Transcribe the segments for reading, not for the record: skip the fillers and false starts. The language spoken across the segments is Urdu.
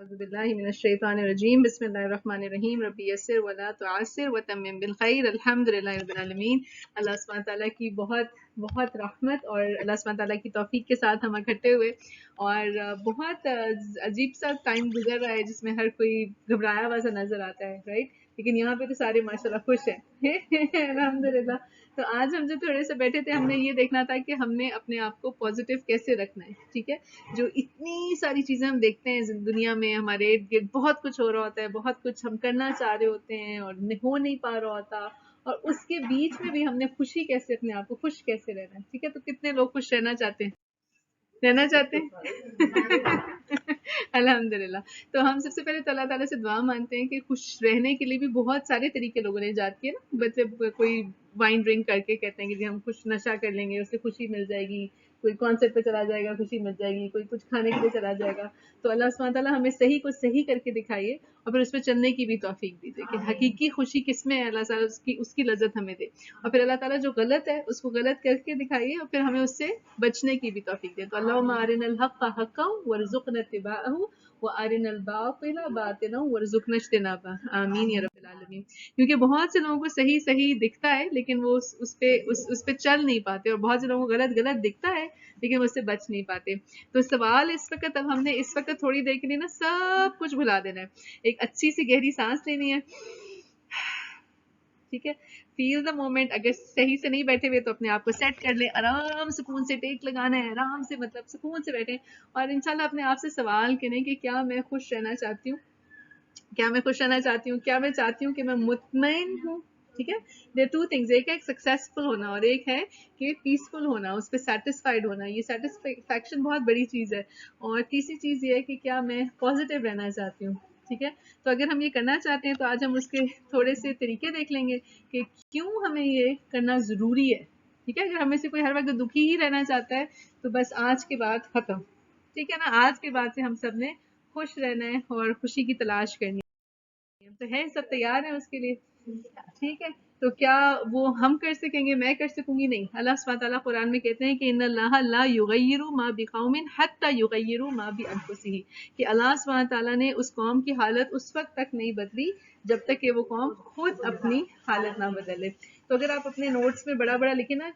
أعوذ بالله من الشيطان الرجيم بسم الله الرحمن الرحیم ربی یسر ولا تعسر وتمم بالخیر الحمد للہ رب العالمین. اللہ سبحانہ تعالیٰ کی بہت بہت رحمت اور اللہ سبحانہ تعالیٰ کی توفیق کے ساتھ ہم اکٹھے ہوئے اور بہت عجیب سا ٹائم گزر رہا ہے جس میں ہر کوئی گھبرایا ہوا سا نظر آتا ہے، رائٹ؟ لیکن یہاں پہ تو سارے ماشاءاللہ خوش ہیں الحمدللہ. تو آج ہم جو تھوڑے سے بیٹھے تھے، ہم نے یہ دیکھنا تھا کہ ہم نے اپنے آپ کو پازیٹیو کیسے رکھنا ہے. ٹھیک ہے، جو اتنی ساری چیزیں ہم دیکھتے ہیں دنیا میں، ہمارے ارد گرد بہت کچھ ہو رہا ہوتا ہے، بہت کچھ ہم کرنا چاہ رہے ہوتے ہیں اور ہو نہیں پا رہا ہوتا، اور اس کے بیچ میں بھی ہم نے خوشی کیسے، اپنے آپ کو خوش کیسے رہنا ہے. ٹھیک ہے، تو کتنے لوگ خوش رہنا چاہتے ہیں؟ الحمدللہ. تو ہم سب سے پہلے تو اللہ تعالیٰ سے دعا مانگتے ہیں کہ خوش رہنے کے لیے بھی بہت سارے طریقے لوگوں نے ایجاد کیے نا. بچے کوئی وائن ڈرنک کر کے کہتے ہیں کہ جی ہم خوش نشہ کر لیں گے، اس سے خوشی مل جائے گی. کوئی کانسرٹ پہ چلا جائے گا، خوشی مل جائے گی. کوئی کچھ کھانے کے لیے چلا جائے گا. تو اللہ سبحانہ تعالیٰ ہمیں صحیح کو صحیح کر کے دکھائیے اور پھر اس پہ چلنے کی بھی توفیق دیجیے کہ حقیقی خوشی کس میں ہے. اللہ تعالیٰ اس کی لذت ہمیں دے، اور پھر اللہ تعالیٰ جو غلط ہے اس کو غلط کر کے دکھائیے اور پھر ہمیں اس سے بچنے کی بھی توفیق دے. تو اللہم ارنا الحق حقا وارزقنا اتباعہ وارنا الباطل باطلا وارزقنا اجتنابہ، آمین یا رب العالمین. کیونکہ بہت سے لوگوں کو صحیح صحیح دکھتا ہے لیکن وہ اس پہ چل نہیں پاتے، اور بہت سے لوگوں کو غلط غلط دکھتا ہے لیکن اس سے بچ نہیں پاتے. تو سوال اس وقت، اب ہم نے اس وقت تھوڑی دیر کے لیے نا سب کچھ بھلا دینا ہے. ایک اچھی سی گہری سانس لینی ہے. ٹھیک ہے، فیل دا مومنٹ. اگر صحیح سے نہیں بیٹھے ہوئے تو اپنے آپ کو سیٹ کر لیں، آرام سکون سے ٹیک لگانا ہے، آرام سے مطلب سکون سے بیٹھیں اور انشاءاللہ اپنے آپ سے سوال کریں کہ کیا میں خوش رہنا چاہتی ہوں، کیا میں خوش رہنا چاہتی ہوں، کیا میں چاہتی ہوں کہ میں مطمئن ہوں. ٹھیک ہے، دیر ٹو تھنگز، ایک ہے سکسیسفل ہونا اور ایک ہے کہ پیسفل ہونا، اس پہ سیٹسفائیڈ ہونا. یہ سیٹسفیکشن بہت بڑی چیز ہے. اور تیسری چیز یہ ہے کہ کیا میں پازیٹیو رہنا چاہتی ہوں. ٹھیک ہے، تو اگر ہم یہ کرنا چاہتے ہیں تو آج ہم اس کے تھوڑے سے طریقے دیکھ لیں گے کہ کیوں ہمیں یہ کرنا ضروری ہے. ٹھیک ہے، اگر ہمیں سے کوئی ہر وقت دکھی ہی رہنا چاہتا ہے تو بس آج کے بعد ختم. ٹھیک ہے نا، آج کے بعد سے ہم سب نے خوش رہنا ہے اور خوشی کی تلاش کرنی ہے. تو ہے سب تیار ہیں اس کے لیے؟ ٹھیک ہے، تو کیا وہ ہم کر سکیں گے، میں کر سکوں گی؟ نہیں. اللہ سبحانہ تعالیٰ قرآن میں کہتے ہیں کہ ان اللہ لا یغیر ما بقوم حتی یغیروا ما بانفسہم، کہ اللہ سبحانہ تعالیٰ نے اس قوم کی حالت اس وقت تک نہیں بدلی جب تک کہ وہ قوم خود اپنی حالت نہ بدلے. تو اگر آپ اپنے نوٹس میں بڑا بڑا لکھیں نا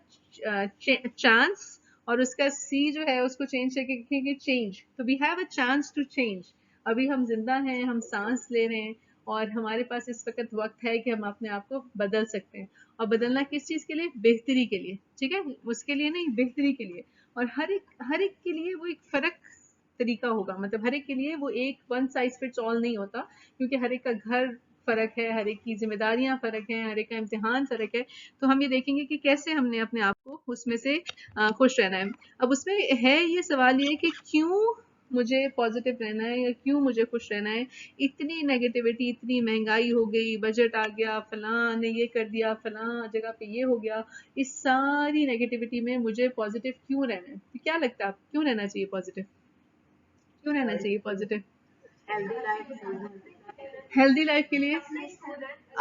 چانس، اور اس کا سی جو ہے اس کو چینج کر کے لکھیں گے چینج. تو we have a chance to change. ابھی ہم زندہ ہیں، ہم سانس لے رہے ہیں اور ہمارے پاس اس وقت وقت ہے کہ ہم اپنے آپ کو بدل سکتے ہیں. اور بدلنا کس چیز کے لیے؟ بہتری کے لیے. ٹھیک ہے، اس کے لیے نہیں، بہتری کے لیے. اور ہر ایک کے لیے وہ ایک فرق طریقہ ہوگا. مطلب ہر ایک کے لیے وہ ایک ون سائز فٹس آل نہیں ہوتا، کیونکہ ہر ایک کا گھر فرق ہے، ہر ایک کی ذمہ داریاں فرق ہیں، ہر ایک کا امتحان فرق ہے. تو ہم یہ دیکھیں گے کہ کیسے ہم نے اپنے آپ کو اس میں سے خوش رہنا ہے. اب اس میں ہے یہ سوال یہ کہ کیوں مجھے پازیٹیو رہنا ہے یا کیوں مجھے خوش رہنا ہے. اتنی نیگیٹیوٹی، اتنی مہنگائی ہو گئی، بجٹ آ گیا، فلاں نے یہ کر دیا، فلاں جگہ پہ یہ ہو گیا، اس ساری نیگیٹیوٹی میں مجھے پازیٹیو کیوں رہنا ہے؟ تو کیا لگتا ہے آپ کیوں رہنا چاہیے پازیٹیو؟ کیوں رہنا چاہیے پازیٹیو؟ ہیلدی لائف کے لیے،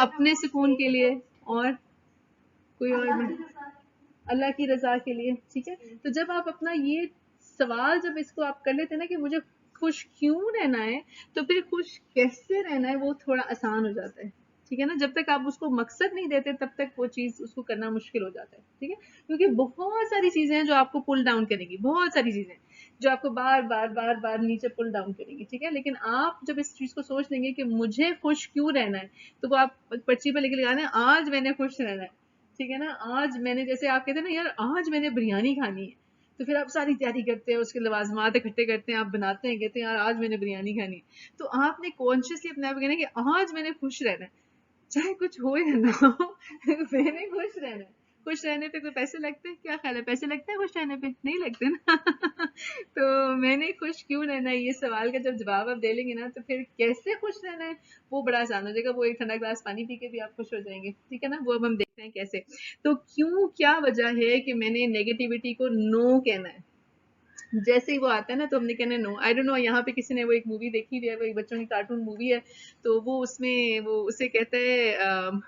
اپنے سکون کے لیے، اور کوئی اور بھی؟ اللہ کی رضا کے لیے. ٹھیک ہے، تو جب آپ اپنا یہ سوال جب اس کو آپ کر لیتے ہیں نا کہ مجھے خوش کیوں رہنا ہے، تو پھر خوش کیسے رہنا ہے وہ تھوڑا آسان ہو جاتا ہے. ٹھیک ہے نا، جب تک آپ اس کو مقصد نہیں دیتے تب تک وہ چیز اس کو کرنا مشکل ہو جاتا ہے. ٹھیک ہے، کیونکہ بہت ساری چیزیں ہیں جو آپ کو پل ڈاؤن کریں گی، بہت ساری چیزیں جو آپ کو بار بار بار بار نیچے پل ڈاؤن کریں گی. ٹھیک ہے، لیکن آپ جب اس چیز کو سوچ لیں گے کہ مجھے خوش کیوں رہنا ہے، تو وہ آپ پرچی پہ لکھ کے لگانا ہے آج میں نے خوش رہنا ہے. ٹھیک ہے نا، آج میں نے، جیسے آپ کہتے ہیں نا یار آج میں نے بریانی کھانی ہے، تو پھر آپ ساری تیاری کرتے ہیں، اس کے لوازمات اکٹھے کرتے ہیں، آپ بناتے ہیں، کہتے ہیں یار آج میں نے بریانی کھانی ہے. تو آپ نے کانشیسلی اپنے آپ کو کہنا ہے کہ آج میں نے خوش رہنا ہے، چاہے کچھ ہو یا نہ ہو میں نے خوش رہنا ہے. خوش رہنے پہ کوئی پیسے لگتے ہیں؟ کیا خیال ہے، پیسے لگتے ہیں خوش رہنے پہ؟ نہیں لگتے نا. تو میں نے خوش کیوں رہنا ہے، یہ سوال کا جب جواب آپ دے لیں گے نا تو پھر کیسے خوش رہنا ہے وہ بڑا آسان ہو جائے گا. وہ ایک ٹھنڈا گلاس پانی پی کے بھی آپ خوش ہو جائیں گے. ٹھیک ہے نا، وہ اب ہم دیکھتے ہیں کیسے. تو کیوں، کیا وجہ ہے کہ میں نے نیگیٹیوٹی کو نو کہنا ہے. جیسے ہی وہ آتا ہے نا تو ہم نے کہنا نو. آئی ڈونٹ نو یہاں پہ کسی نے وہ ایک مووی دیکھی ہوئی ہے، وہ ایک بچوں کی کارٹون مووی ہے. تو وہ اس میں وہ اسے کہتا ہے،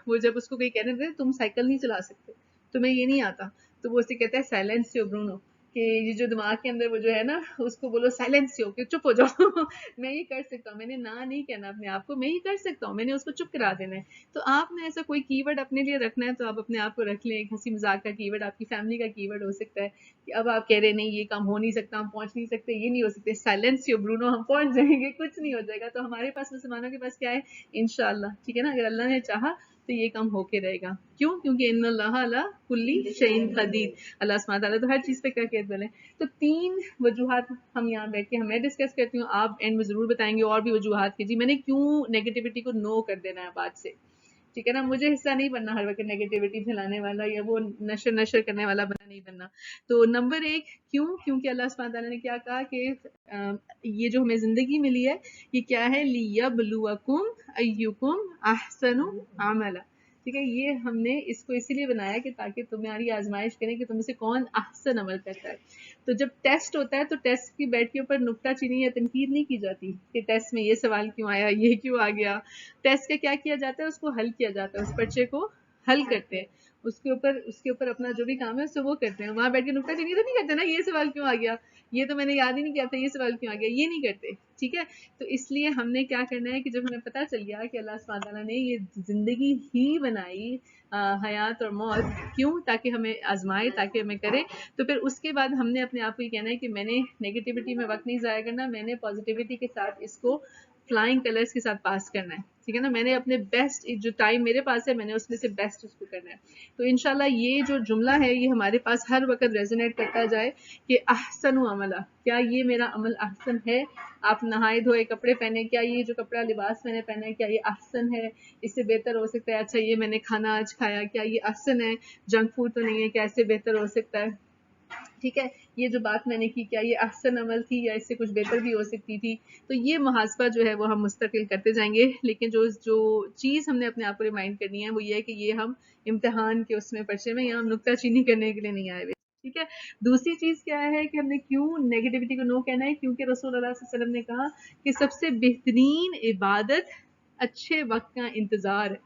وہ جب اس کو کوئی کہنے دیتے تم سائیکل نہیں چلا سکتے، تمہیں یہ نہیں آتا، تو وہ اسے کہتا ہے سائلنس یور برونو. کہ یہ جو دماغ کے اندر وہ جو ہے نا اس کو بولو سائلنس ہو کہ چپ ہو جاؤ میں یہ کر سکتا ہوں، میں نے نہ نہیں کہنا اپنے آپ کو، میں یہ کر سکتا ہوں، میں نے اس کو چپ کرا دینا ہے. تو آپ نے ایسا کوئی کی ورڈ اپنے لیے رکھنا ہے تو آپ اپنے آپ کو رکھ لیں. ایک ہنسی مذاق کا کی ورڈ آپ کی فیملی کا کی ورڈ ہو سکتا ہے کہ اب آپ کہہ رہے نہیں یہ کام ہو نہیں سکتا، ہم پہنچ نہیں سکتے، یہ نہیں ہو سکتے، سائلنس ہو برونو، ہم پہنچ جائیں گے، کچھ نہیں ہو جائے گا. تو ہمارے پاس مسلمانوں کے پاس کیا ہے؟ انشاءاللہ. ٹھیک ہے نا، اگر اللہ نے چاہا تو یہ کام ہو کے رہے گا. کیوں؟ کیونکہ ان اللہ علی کلی شیء قدیر، اللہ سبحانہ تعالیٰ تو ہر چیز پہ قدیر بنے. تو 3 وجوہات ہم یہاں بیٹھ کے میں ڈسکس کرتی ہوں، آپ اینڈ میں ضرور بتائیں گے اور بھی وجوہات کی جی میں نے کیوں نیگیٹیوٹی کو نو کر دینا ہے بات سے. ٹھیک ہے نا، مجھے حصہ نہیں بننا ہر وقت نیگیٹیوٹی پھیلانے والا یا وہ نشر کرنے والا بنا نہیں بننا. تو نمبر 1 کیوں؟ کیونکہ اللہ سبحانہ تعالیٰ نے کیا کہا کہ یہ جو ہمیں زندگی ملی ہے یہ کیا ہے؟ لِيَبْلُوَكُمْ أَيُّكُمْ أَحْسَنُ عَمَلًا. ٹھیک ہے، یہ ہم نے اس کو اسی لیے بنایا کہ تاکہ تمہاری آزمائش کریں کہ تم سے کون احسن عمل کرتا ہے. تو جب ٹیسٹ ہوتا ہے تو ٹیسٹ کی بیڈ کے اوپر نکتہ چینی یا تنقید نہیں کی جاتی کہ ٹیسٹ میں یہ سوال کیوں آیا، یہ کیوں آ گیا. ٹیسٹ کا کیا کیا جاتا ہے؟ اس کو حل کیا جاتا ہے، اس پرچے کو حل کرتے ہیں، اس کے اوپر اپنا جو بھی کام ہے اس سے وہ کرتے ہیں. وہاں بیٹھ کے نکتہ چینی تو نہیں کرتے نا، یہ سوال کیوں آ گیا، یہ تو میں نے یاد ہی نہیں کیا تھا، یہ سوال کیوں آ گیا، یہ نہیں کرتے. ٹھیک ہے، تو اس لیے ہم نے کیا کرنا ہے کہ جب ہمیں پتہ چل گیا کہ اللہ سبحانہ تعالیٰ نے یہ زندگی ہی بنائی، حیات اور موت، کیوں؟ تاکہ ہمیں آزمائے، تاکہ ہمیں کرے. تو پھر اس کے بعد ہم نے اپنے آپ کو یہ کہنا ہے کہ میں نے نیگیٹیوٹی میں وقت نہیں ضائع کرنا، میں نے پازیٹیوٹی کے ساتھ اس کو فلائنگ کلرز کے ساتھ پاس کرنا ہے. ٹھیک ہے نا، میں نے اپنے بیسٹ جو ٹائم میرے پاس ہے میں نے اس میں سے بیسٹ اس کو کرنا ہے. تو انشاءاللہ یہ جو جملہ ہے یہ ہمارے پاس ہر وقت ریزونیٹ کرتا جائے کہ احسن عملہ، کیا یہ میرا عمل احسن ہے؟ آپ نہائے دھوئے کپڑے پہنے، کیا یہ جو کپڑا لباس میں نے پہنا ہے کیا یہ احسن ہے؟ اس سے بہتر ہو سکتا ہے. اچھا یہ میں نے کھانا آج کھایا، کیا یہ احسن ہے؟ جنک فوڈ تو نہیں ہے، کیا اس سے بہتر ہو سکتا ہے؟ ٹھیک ہے، یہ جو بات میں نے کی کیا یہ احسن عمل تھی یا اس سے کچھ بہتر بھی ہو سکتی تھی؟ تو یہ محاسبہ جو ہے وہ ہم مستقل کرتے جائیں گے. لیکن جو چیز ہم نے اپنے آپ کو ریمائنڈ کرنی ہے وہ یہ ہے کہ یہ ہم امتحان کے اس میں پرچے میں یا ہم نکتہ چینی کرنے کے لیے نہیں آئے ہوئے. ٹھیک ہے، دوسری چیز کیا ہے کہ ہم نے کیوں نیگیٹیوٹی کو نو کہنا ہے؟ کیونکہ رسول اللہ صلی اللہ علیہ وسلم نے کہا کہ سب سے بہترین عبادت اچھے وقت کا انتظار ہے.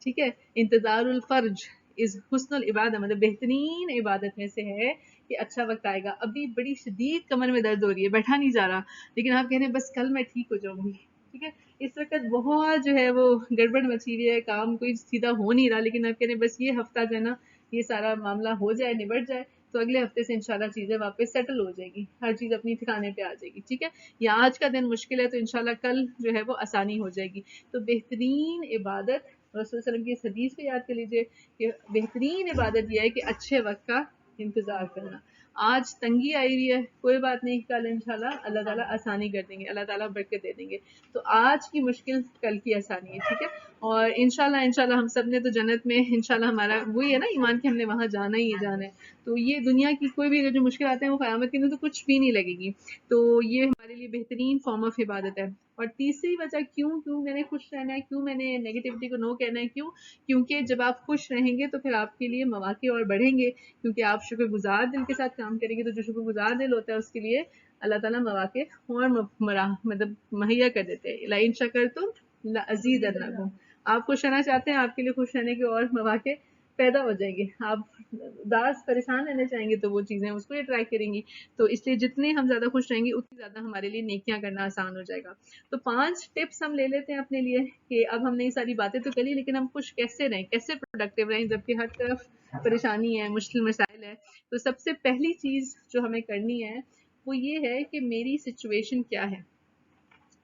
ٹھیک ہے، انتظار الفرج از حسن العبادہ، مطلب بہترین عبادت میں سے ہے کہ اچھا وقت آئے گا. ابھی بڑی شدید کمر میں درد ہو رہی ہے، بیٹھا نہیں جا رہا، لیکن آپ کہہ رہے ہیں بس کل میں ٹھیک ہو جاؤں گی. ٹھیک ہے، اس وقت بہت جو ہے وہ گڑبڑ مچی ہوئی ہے، کام کوئی سیدھا ہو نہیں رہا، لیکن آپ کہہ رہے ہیں بس یہ ہفتہ جو ہے نا یہ سارا معاملہ ہو جائے، نبٹ جائے، تو اگلے ہفتے سے انشاءاللہ چیزیں واپس سیٹل ہو جائے گی، ہر چیز اپنی ٹھکانے پہ آ جائے گی. ٹھیک ہے، یا آج کا دن مشکل ہے تو انشاءاللہ کل جو ہے وہ آسانی ہو جائے گی. تو بہترین عبادت، رسول صلی اللہ علیہ وسلم کی اس حدیث کو یاد کر لیجئے کہ بہترین عبادت یہ ہے کہ اچھے وقت کا انتظار کرنا. آج تنگی آئی ہوئی ہے، کوئی بات نہیں، کل انشاءاللہ اللہ تعالیٰ آسانی کر دیں گے، اللہ تعالیٰ برکت دے دیں گے. تو آج کی مشکل کل کی آسانی ہے. ٹھیک ہے، اور انشاءاللہ ہم سب نے تو جنت میں انشاءاللہ ہمارا وہی ہے نا ایمان کہ ہم نے وہاں جانا ہی جانا ہے. تو یہ دنیا کی کوئی بھی جو مشکل آتے ہیں وہ قیامت کے دن تو کچھ بھی نہیں لگے گی. تو یہ ہمارے لیے بہترین فارم آف عبادت ہے. اور تیسری وجہ کیوں میں نے خوش رہنا ہے، کیوں میں نے نیگیٹیوٹی کو نو کہنا ہے؟ کیونکہ جب آپ خوش رہیں گے تو پھر آپ کے لیے مواقع اور بڑھیں گے، کیونکہ آپ شکر گزار دل کے ساتھ کام کریں گے. تو جو شکر گزار دل ہوتا ہے اس کے لیے اللہ تعالیٰ مواقع اور مطلب مہیا کر دیتے ہیں. لَإِن شَكَرْتُمْ لَأَزِيدَنَّكُمْ. آپ خوش رہنا چاہتے ہیں، آپ کے لیے خوش رہنے کے اور مواقع پیدا ہو جائیں گے. آپ اداس پریشان رہنا چاہیں گے تو وہ چیزیں اس کو یہ ٹرائی کریں گی. تو اس لیے جتنے ہم زیادہ خوش رہیں گے اتنی زیادہ ہمارے لیے نیکیاں کرنا آسان ہو جائے گا. تو 5 ٹپس ہم لے لیتے ہیں اپنے لیے کہ اب ہم نے یہ ساری باتیں تو کری لیکن ہم خوش کیسے رہیں، کیسے پروڈکٹیو رہیں جبکہ ہر طرف پریشانی ہے، مشکل مسائل ہے. تو سب سے پہلی چیز جو ہمیں کرنی ہے وہ یہ ہے کہ میری سچویشن کیا ہے،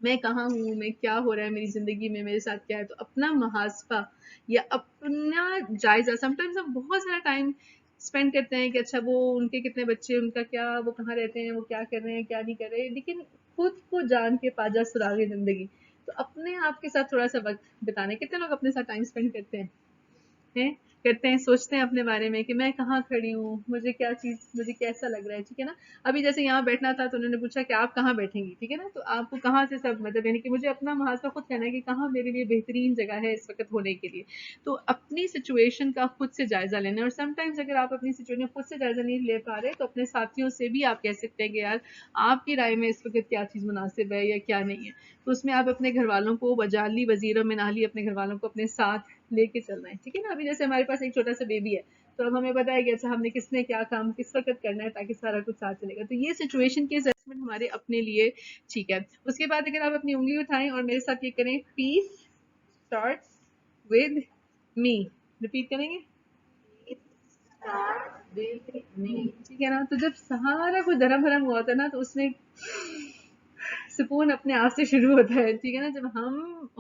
میں کہاں ہوں، میں کیا ہو رہا ہے میری زندگی میں، میرے ساتھ کیا ہے. تو اپنا محاسبہ یا اپنا جائزہ، سم ٹائمز ہم بہت سارا ٹائم اسپینڈ کرتے ہیں کہ اچھا وہ ان کے کتنے بچے، ان کا کیا، وہ کہاں رہتے ہیں، وہ کیا کر رہے ہیں، کیا نہیں کر رہے، لیکن خود کو جان کے پاجا سراغ زندگی. تو اپنے آپ کے ساتھ تھوڑا سا وقت بتانے. کتنے لوگ اپنے ساتھ ٹائم اسپینڈ کرتے ہیں سوچتے ہیں اپنے بارے میں کہ میں کہاں کھڑی ہوں، مجھے کیا چیز، مجھے کیسا لگ رہا ہے. ٹھیک ہے نا، ابھی جیسے یہاں بیٹھنا تھا تو انہوں نے پوچھا کہ آپ کہاں بیٹھیں گی. ٹھیک ہے نا، تو آپ کو کہاں سے سب مطلب یعنی کہ مجھے اپنا محاسبہ خود کرنا ہے کہ کہاں میرے لیے بہترین جگہ ہے اس وقت ہونے کے لیے. تو اپنی سچویشن کا خود سے جائزہ لینا ہے. اور سم ٹائمز اگر آپ اپنی سچویشن خود سے جائزہ نہیں لے پا رہے تو اپنے ساتھیوں سے بھی آپ کہہ سکتے ہیں کہ یار آپ کی رائے میں اس وقت کیا چیز مناسب ہے یا کیا نہیں ہے. تو اس میں آپ اپنے گھر والوں کو وجالی وزیروں میں نالی اپنے گھر والوں کو اپنے ساتھ لے کے چلنا ہے. ٹھیک ہے نا، ابھی جیسے ہمارے پاس ایک چھوٹا سا بیبی ہے تو اب ہمیں پتا ہے کہ اچھا ہم نے کس نے کیا کام کس وقت کرنا ہے تاکہ سارا کچھ ساتھ چلے گا. تو یہ سچویشن کے اسسمنٹ ہمارے اپنے لیے ٹھیک ہے. اس کے بعد اگر آپ اپنی انگلی اٹھائیں اور میرے ساتھ یہ کریں پیس اسٹارٹس ود می. ریپیٹ کریں گے ٹھیک ہے نا. تو جب سارا کچھ دھرم بھرم ہوا ہوتا ہے نا تو اس میں سکون اپنے آپ سے شروع ہوتا ہے. ٹھیک ہے نا. جب ہم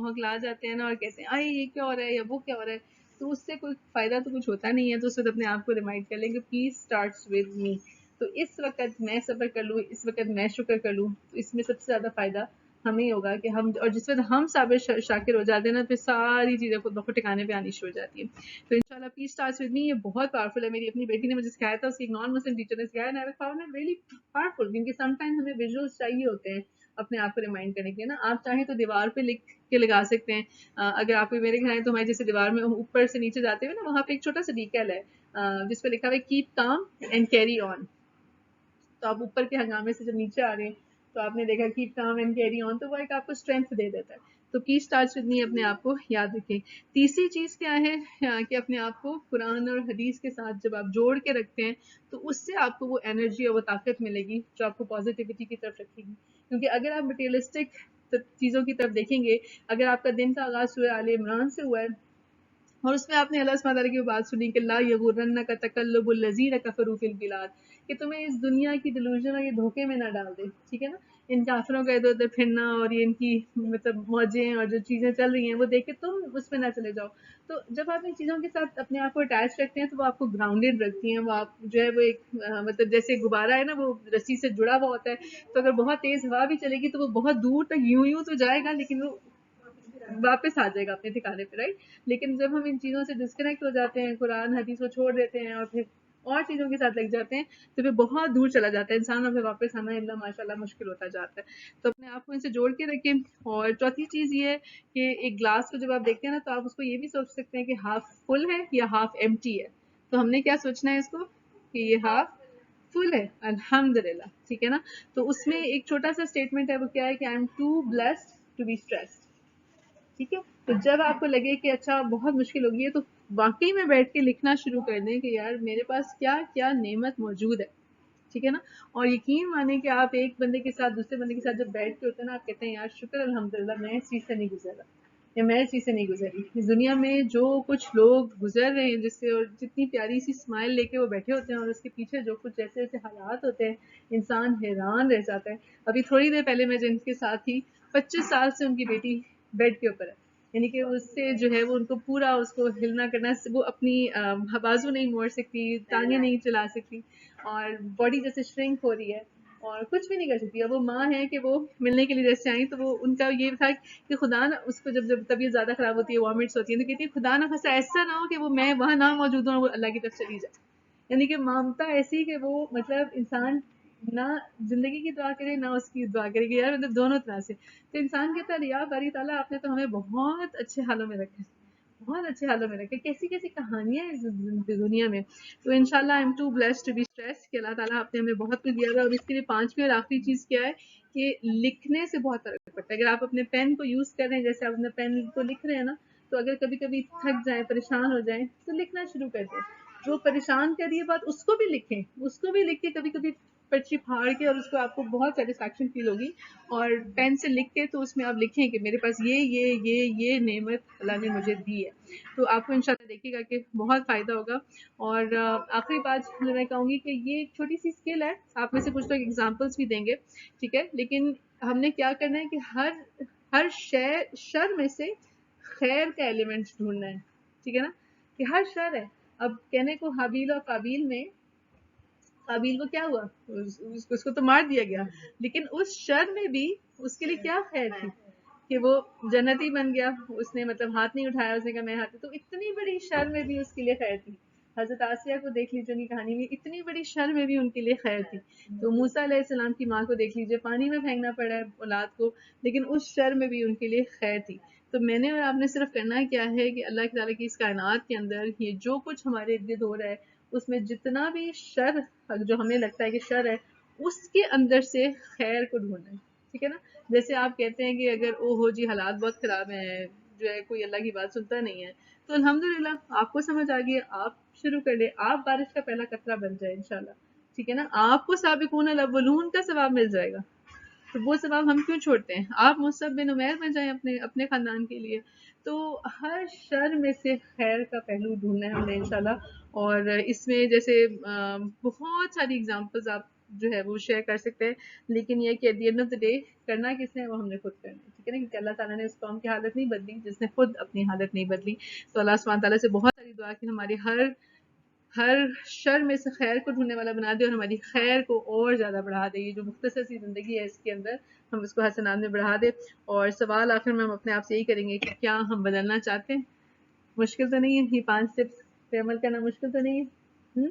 ہکلا جاتے ہیں نا اور کہتے ہیں آئی یہ کیا ہو رہا ہے یا وہ کیا ہو رہا ہے تو اس سے کوئی فائدہ تو کچھ ہوتا نہیں ہے. تو اس وقت اپنے آپ کو ریمائنڈ کر لیں کہ پیس اسٹارٹس ود می. تو اس وقت میں صبر کر لوں اس وقت میں شکر کر لوں تو اس میں سب سے زیادہ فائدہ ہمیں ہوگا کہ ہم اور جس وقت ہم صابر شاکر ہو جاتے ہیں نا پھر ساری چیزیں خود بخود ٹھکانے پہ آنی شروع ہو جاتی ہیں. تو انشاءاللہ پیس اسٹارٹس ود می یہ بہت پاورفل ہے. میری اپنی بیٹی نے مجھے سکھایا تھا. اس کی ایک نان مسلم ٹیچر نے سکھایا. And I found it really powerful کیونکہ سم ٹائم ہمیں ویژوئلس چاہیے ہوتے ہیں اپنے آپ کو ریمائنڈ کرنے کے نا. آپ چاہیں تو دیوار پہ لکھ کے لگا سکتے ہیں. اگر آپ کو میرے گھر آئے تو ہمارے جیسے دیوار میں اوپر سے نیچے جاتے ہوئے نا وہاں پہ ایک چھوٹا سا ڈیکل ہے جس پہ لکھا ہوا ہے keep calm and carry on. تو آپ اوپر کے ہنگامے سے جب نیچے آ رہے ہیں تو آپ نے دیکھا keep calm and carry on تو وہ ایک آپ کو اسٹرینتھ دے دیتا ہے. تو پیس اسٹارٹس ود می اپنے آپ کو یاد رکھیں. تیسری چیز کیا ہے کہ اپنے آپ کو قرآن اور حدیث کے ساتھ جب آپ جوڑ کے رکھتے ہیں تو اس سے آپ کو وہ انرجی اور وہ طاقت ملے گی جو آپ کو پازیٹیوٹی کی طرف رکھے گی. کیونکہ اگر آپ مٹیریلسٹک چیزوں کی طرف دیکھیں گے اگر آپ کا دن کا آغاز سورہ آل عمران سے ہوا ہے اور اس میں آپ نے اللہ سبحانہ وتعالیٰ کی بات سنی کہ لا یغرنک تقلب الذین کفروا فی البلاد کہ تمہیں اس دنیا کی ڈیلوژن اور یہ دھوکے میں نہ ڈال دے. ٹھیک ہے نا. ان کافروں کا ادھر ادھر پھرنا اور یہ ان کی مطلب موجیں اور جو چیزیں چل رہی ہیں وہ دیکھ کے تم اس پہ نہ چلے جاؤ. تو جب آپ ان چیزوں کے ساتھ اپنے آپ کو اٹیچ رکھتے ہیں تو وہ آپ کو گراؤنڈیڈ رکھتی ہیں. وہ آپ جو ہے وہ ایک مطلب جیسے غبارہ ہے نا وہ رسی سے جڑا ہوا ہوتا ہے تو اگر بہت تیز ہوا بھی چلے گی تو وہ بہت دور تک یوں تو جائے گا لیکن وہ واپس آ جائے گا اپنے ٹھکانے پہ رائٹ. لیکن جب ہم ان چیزوں سے ڈسکنیکٹ ہو جاتے ہیں قرآن حدیث کو چھوڑ دیتے ہیں اور پھر اور چیزوں کے ساتھ لگ جاتے ہیں تو پھر بہت دور چلا جاتا ہے انسان اور پھر واپس آنا اللہ ماشاء اللہ مشکل ہوتا جاتا ہے. تو اپنے آپ کو ان سے جوڑ کے رکھیں. اور چوتھی چیز یہ ہے کہ ایک گلاس کو جب آپ دیکھتے ہیں نا تو آپ اس کو یہ بھی سوچ سکتے ہیں کہ ہاف فل ہے یا ہاف ایمٹی ہے. تو ہم نے کیا سوچنا ہے اس کو کہ یہ ہاف فل ہے الحمدللہ. ٹھیک ہے نا. تو اس میں ایک چھوٹا سا اسٹیٹمنٹ ہے وہ کیا ہے کہ I'm too blessed to be stressed. ٹھیک ہے. تو جب آپ کو لگے کہ اچھا بہت مشکل ہوگی ہے تو واقعی میں بیٹھ کے لکھنا شروع کر دیں کہ یار میرے پاس کیا کیا نعمت موجود ہے. ٹھیک ہے نا. اور یقین مانیں کہ آپ ایک بندے کے ساتھ دوسرے بندے کے ساتھ جب بیٹھ کے ہوتے ہیں نا آپ کہتے ہیں یار شکر الحمدللہ میں اس چیز سے نہیں گزرا یا میں اس چیز سے نہیں گزری. اس دنیا میں جو کچھ لوگ گزر رہے ہیں جس سے اور جتنی پیاری سی اسمائل لے کے وہ بیٹھے ہوتے ہیں اور اس کے پیچھے جو کچھ جیسے جیسے حالات ہوتے ہیں انسان حیران رہ جاتا ہے. ابھی تھوڑی دیر پہلے میں جن کے ساتھ تھی 25 سال سے ان کی بیٹی بیڈ کے اوپر ہے. یعنی کہ اس سے جو ہے وہ ان کو پورا اس کو ہلنا کرنا وہ اپنی بازو نہیں موڑ سکتی ٹانگیں نہیں چلا سکتی اور باڈی جیسے شرنک ہو رہی ہے اور کچھ بھی نہیں کر سکتی. اب وہ ماں ہے کہ وہ ملنے کے لیے جیسے آئیں تو وہ ان کا یہ تھا کہ خدا نہ اس کو جب طبیعت زیادہ خراب ہوتی ہے وامٹس ہوتی ہیں تو کہتی ہے خدا نہ خاصا ایسا نہ ہو کہ وہ میں وہاں نہ موجود ہوں اور وہ اللہ کی طرف چلی جائے. یعنی کہ مامتا ایسی کہ وہ مطلب انسان نہ زندگی کی دعا کرے نہ اس کی دعا کرے کہ یار مطلب دونوں طرح سے. تو انسان کہتا ہے یا باری تعالیٰ آپ نے تو ہمیں بہت اچھے حالوں میں رکھا بہت اچھے حالوں میں رکھے. کیسی کیسی کہانیاں ہیں اس دنیا میں. تو انشاءاللہ I'm too blessed to be stressed کہ اللہ تعالیٰ آپ نے ہمیں بہت کچھ دیا ہے. اور اس کے لیے پانچویں اور آخری چیز کیا ہے کہ لکھنے سے بہت فرق پڑتا ہے. اگر آپ اپنے پین کو یوز کر رہے ہیں جیسے آپ اپنے پین کو لکھ رہے ہیں نا تو اگر کبھی کبھی تھک جائیں پریشان ہو جائیں تو لکھنا شروع کر دیں. جو پریشان کر رہی ہے بات اس کو بھی لکھیں. اس کو بھی لکھ کے کبھی کبھی پرچی پھاڑ کے اور اس کو آپ کو بہت سیٹسفیکشن فیل ہوگی. اور پین سے لکھ کے تو اس میں آپ لکھیں کہ میرے پاس یہ نعمت اللہ نے مجھے دی ہے. تو آپ کو انشاءاللہ دیکھیے گا کہ بہت فائدہ ہوگا. اور آخری بات جو میں کہوں گی کہ یہ ایک چھوٹی سی اسکل ہے. آپ میں سے کچھ لوگ ایگزامپلس بھی دیں گے ٹھیک ہے. لیکن ہم نے کیا کرنا ہے کہ ہر شر میں سے خیر کا ایلیمنٹ ڈھونڈنا ہے. ٹھیک ہے نا. کہ ہر شر ہے. اب کہنے کو حابیل اور قابیل میں قابیل کو کیا ہوا اس کو تو مار دیا گیا لیکن اس شر میں بھی اس کے لیے کیا خیر تھی کہ وہ جنتی بن گیا. اس نے مطلب ہاتھ نہیں اٹھایا اس نے کہا میں ہاتھ. تو اتنی بڑی شر میں بھی اس کے لیے خیر تھی. حضرت آسیہ کو دیکھ لیجیے ان کی کہانی میں اتنی بڑی شر میں بھی ان کے لیے خیر تھی. تو موسیٰ علیہ السلام کی ماں کو دیکھ لیجیے پانی میں پھینکنا پڑا ہے اولاد کو لیکن اس شر میں بھی ان کے لیے خیر تھی. تو میں نے اور آپ نے صرف کرنا کیا ہے کہ اللہ تعالیٰ کی اس کائنات کے اندر یہ جو کچھ ہمارے ارد گرد ہو رہا ہے اس میں جتنا بھی شر جو ہمیں لگتا ہے کہ شر ہے اس کے اندر سے خیر کو ڈھونڈنا ہے. ٹھیک ہے نا. جیسے آپ کہتے ہیں کہ اگر او ہو جی حالات بہت خراب ہیں جو ہے کوئی اللہ کی بات سنتا نہیں ہے. تو الحمدللہ آپ کو سمجھ آ گئی ہے، آپ شروع کر لیں، آپ بارش کا پہلا قطرہ بن جائے انشاءاللہ. ٹھیک ہے نا، آپ کو سابقون الاولون کا ثواب مل جائے گا. تو وہ ثواب ہم کیوں چھوڑتے ہیں؟ آپ مصعب بن عمیر بن جائیں اپنے خاندان کے لیے. تو ہر شر میں سے خیر کا پہلو ڈھونڈنا ہے ہم نے انشاءاللہ. اور اس میں جیسے بہت ساری اگزامپلز آپ جو ہے وہ شیئر کر سکتے ہیں، لیکن یہ کہ at the end of the day کرنا کس نے، وہ ہم نے خود کرنا ہے. ٹھیک ہے نا، کیونکہ اللہ تعالیٰ نے اس قوم کی حالت نہیں بدلی جس نے خود اپنی حالت نہیں بدلی. تو اللہ سبحانہ تعالیٰ سے بہت ساری دعا کہ ہماری ہر شر میں سے خیر کو ڈھونڈنے والا بنا دے، اور ہماری خیر کو اور زیادہ بڑھا دے. یہ جو مختصر سی زندگی ہے اس کے اندر ہم اس کو حسنات میں بڑھا دے. اور سوال آخر میں ہم اپنے آپ سے یہی کریں گے کہ کیا ہم بدلنا چاہتے ہیں؟ مشکل تو نہیں ہے یہ 5 اسٹیپس پہ عمل کرنا؟ مشکل تو نہیں ہے؟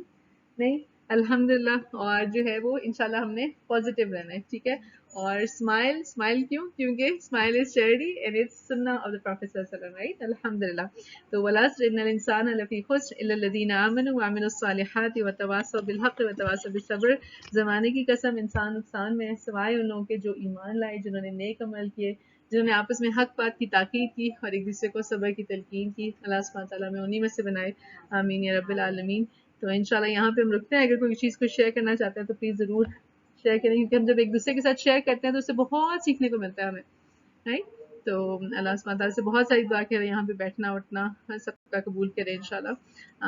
نہیں، الحمدللہ. اور جو ہے وہ انشاءاللہ ہم نے پازیٹیو رہنا ہے. ٹھیک ہے. اور اسمائل کیوں؟ کیونکہ smile is charity and it's سنہ آف دی پروفیٹ صلی اللہ علیہ وسلم، رائٹ؟ الحمدللہ. تو والعصر ان الانسان لفی خسر الا الذین آمنوا وعملوا الصالحات وتواصوا بالحق وتواصوا بالصبر. زمانے کی قسم، انسان نقصان میں ہے سوائے ان لوگوں کے جو ایمان لائے، جنہوں نے نیک عمل کیے، جنہوں نے آپس میں حق بات کی تاکید کی اور ایک دوسرے کو صبر کی تلقین کی. اللہ سبحانہ تعالیٰ میں انہی میں سے بنائے. آمین یا رب العالمین. تو انشاءاللہ یہاں پہ ہم رکتے ہیں. اگر کوئی چیز کو شیئر کرنا چاہتے ہیں تو پلیز ضرور شیئر کریں، کیونکہ ہم جب ایک دوسرے کے ساتھ شیئر کرتے ہیں تو اس سے بہت سیکھنے کو ملتا ہے ہمیں، رائٹ؟ تو اللہ سبحانہ تعالیٰ سے بہت ساری دعا کریں، یہاں پہ بیٹھنا اٹھنا سب کا قبول کرے انشاءاللہ.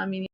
آمین.